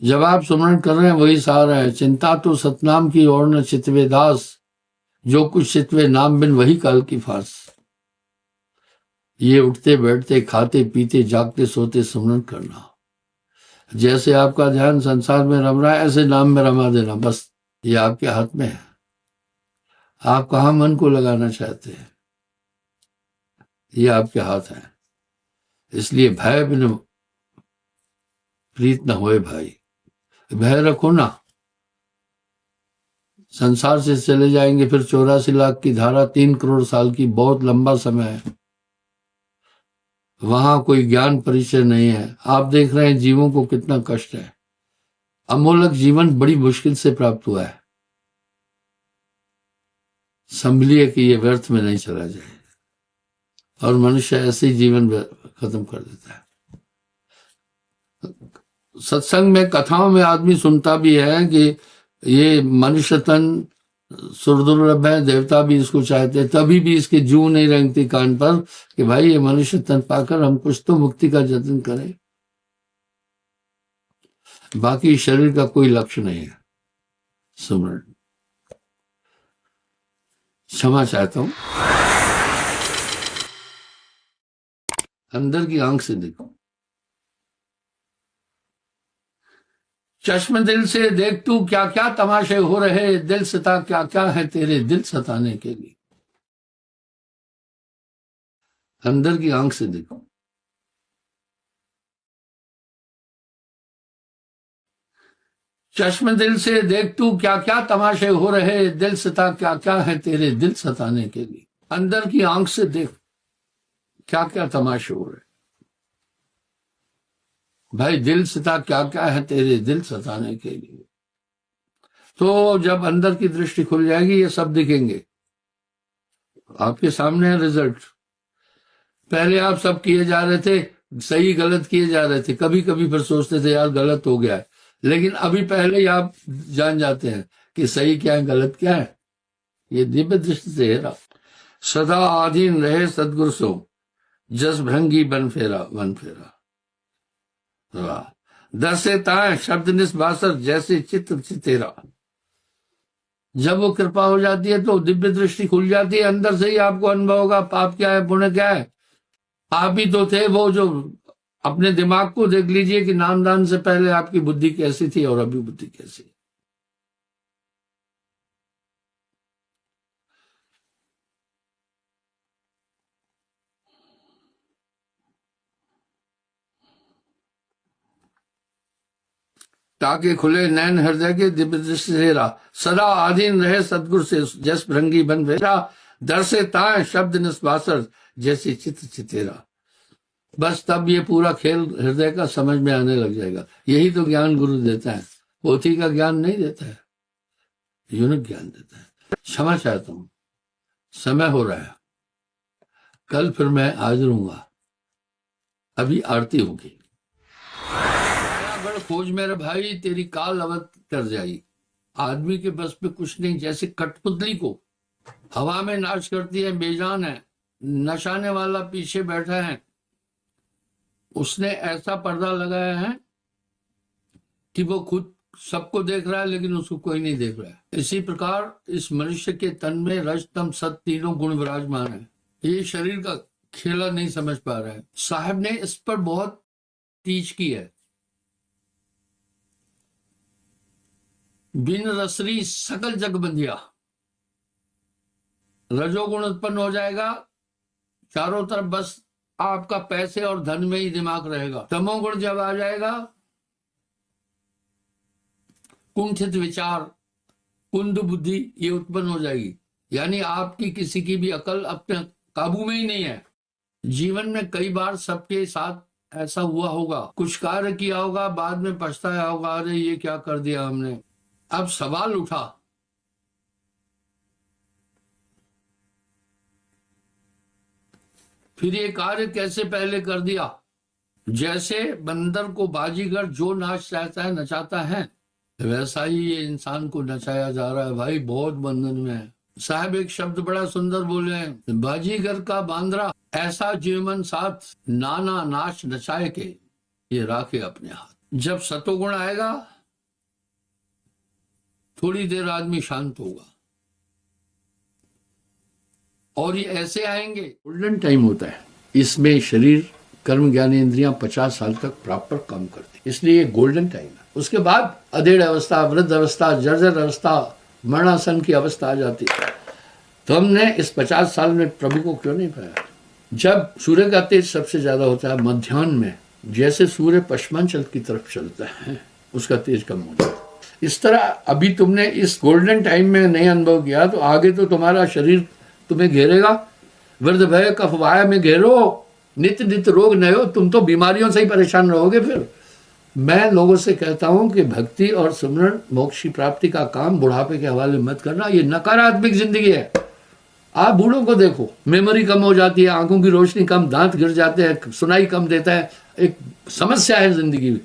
जब आप सुमरण कर रहे हैं वही सार है। चिंता तो सतनाम की और न चितवे दास, जो कुछ चितवे नाम बिन वही काल की फास। ये उठते बैठते खाते पीते जागते सोते सुमरण करना। जैसे आपका ध्यान संसार में रम रहा है ऐसे नाम में रमा देना, बस ये आपके हाथ में है। आप कहाँ मन को लगाना चाहते हैं, ये आपके हाथ है। इसलिए भय बिन प्रीत न होए भाई, भय रखो ना। संसार से चले जाएंगे फिर 84 लाख की धारा, 3 करोड़ साल की, बहुत लंबा समय है। वहां कोई ज्ञान परिचय नहीं है। आप देख रहे हैं जीवों को कितना कष्ट है। अमूलक जीवन बड़ी मुश्किल से प्राप्त हुआ है। संभलिए कि ये व्यर्थ में नहीं चला जाए। और मनुष्य ऐसे ही जीवन खत्म कर देता है। सत्संग में कथाओं में आदमी सुनता भी है कि ये मनुष्य तन सुरदुर्लभ है, देवता भी इसको चाहते, तभी भी इसकी जू नहीं रेंगती कान पर कि भाई ये मनुष्य तन पाकर हम कुछ तो मुक्ति का जतन करें। बाकी शरीर का कोई लक्ष्य नहीं है। सुमरण। क्षमा चाहता हूं। अंदर की आंख से देखो। चश्म दिल से देख तू क्या क्या तमाशे हो रहे, दिल सता क्या क्या है तेरे दिल सताने के लिए। अंदर की आंख से देखो। चश्म दिल से देख तू क्या क्या तमाशे हो रहे, दिल सता क्या क्या है तेरे दिल सताने के लिए। अंदर की आंख से देख क्या क्या तमाशे हो रहे भाई, दिल सता क्या क्या है तेरे दिल सताने के लिए। तो जब अंदर की दृष्टि खुल जाएगी ये सब दिखेंगे। आपके सामने है रिजल्ट। पहले आप सब किए जा रहे थे, सही गलत किए जा रहे थे, कभी कभी फिर सोचते थे यार गलत हो गया है, लेकिन अभी पहले ही आप जान जाते हैं कि सही क्या है गलत क्या है। ये दिव्य दृष्टि से है। सदा आधीन रहे सदगुरु सो, जस भृंगी बन फेरा वन फेरा। दसे ताए शब्द निस्बासर, जैसे चित्र चितेरा। जब वो कृपा हो जाती है तो दिव्य दृष्टि खुल जाती है। अंदर से ही आपको अनुभव होगा पाप क्या है पुण्य क्या है। आप ही तो थे वो जो अपने दिमाग को देख लीजिए कि नामदान से पहले आपकी बुद्धि कैसी थी और अभी बुद्धि कैसी है। ताकि खुले नैन हृदय के दिव्य दृष्टि से सदा आधीन रहे सदगुरु से, जस भृंगी बन फेरा। दर से ताए शब्द निस्बासर, जैसे चित्र चितेरा। बस तब ये पूरा खेल हृदय का समझ में आने लग जाएगा। यही तो ज्ञान गुरु देता है, पोथी का ज्ञान नहीं देता है, यूनिक ज्ञान देता है। क्षमा चाहता हूं, समय हो रहा है। कल फिर मैं हाजिर हूंगा। अभी आरती होगी। बड़ खोज मेरे भाई, तेरी काल अवत कर जाई। आदमी के बस पे कुछ नहीं। जैसे कठपुतली को हवा में नाच करती है, बेजान है, नचाने वाला पीछे बैठा है, उसने ऐसा पर्दा लगाया है कि वो खुद सबको देख रहा है लेकिन उसको कोई नहीं देख रहा है। इसी प्रकार इस मनुष्य के तन में रज तम सत तीनों गुण विराजमान है। ये शरीर का खेला नहीं समझ पा रहा है। साहब ने इस पर बहुत टीच की है। बिन रसरी सकल जग बंधिया। रजोगुण उत्पन्न हो जाएगा, चारों तरफ बस आपका पैसे और धन में ही दिमाग रहेगा। तमोगुण जब आ जाएगा, कुंठित विचार, कुंद बुद्धि ये उत्पन्न हो जाएगी। यानी आपकी किसी की भी अकल अपने काबू में ही नहीं है। जीवन में कई बार सबके साथ ऐसा हुआ होगा, कुछ कार्य किया होगा, बाद में पछताया होगा, अरे ये क्या कर दिया हमने। अब सवाल उठा, फिर ये कार्य कैसे पहले कर दिया। जैसे बंदर को बाजीगर जो नाच चाहता है नचाता है, वैसा ही ये इंसान को नचाया जा रहा है। भाई बहुत बंधन में है। साहब एक शब्द बड़ा सुंदर बोले हैं, बाजीगर का बांद्रा ऐसा जीवन साथ, नाना नाच नचाए के ये राखे अपने हाथ। जब सतोगुण आएगा थोड़ी देर आदमी शांत होगा, और ये ऐसे आएंगे। गोल्डन टाइम होता है, इसमें शरीर कर्म ज्ञान इंद्रियां 50 साल तक प्रॉपर काम करती, इसलिए ये गोल्डन टाइम है। उसके बाद अधेड़ अवस्था, वृद्ध अवस्था, जर्जर अवस्था, मरणासन की अवस्था आ जाती है। तो हमने इस 50 साल में प्रभु को क्यों नहीं पाया? जब सूर्य का तेज सबसे ज्यादा होता है मध्याह्न में, जैसे सूर्य पश्चिमांचल की तरफ चलता है उसका तेज कम हो जाता है। इस तरह अभी तुमने इस गोल्डन टाइम में नहीं अनुभव किया तो आगे तो तुम्हारा शरीर तुम्हें घेरेगा। वृद्ध भय कफ वाय में घेरो, नित्य नित्य रोग न हो, तुम तो बीमारियों से ही परेशान रहोगे। फिर मैं लोगों से कहता हूं कि भक्ति और सुमरण मोक्ष की प्राप्ति का काम बुढ़ापे के हवाले मत करना, ये नकारात्मक जिंदगी है। आप बूढ़ों को देखो, मेमोरी कम हो जाती है, आंखों की रोशनी कम, दांत गिर जाते हैं, सुनाई कम देता है, एक समस्या है जिंदगी में।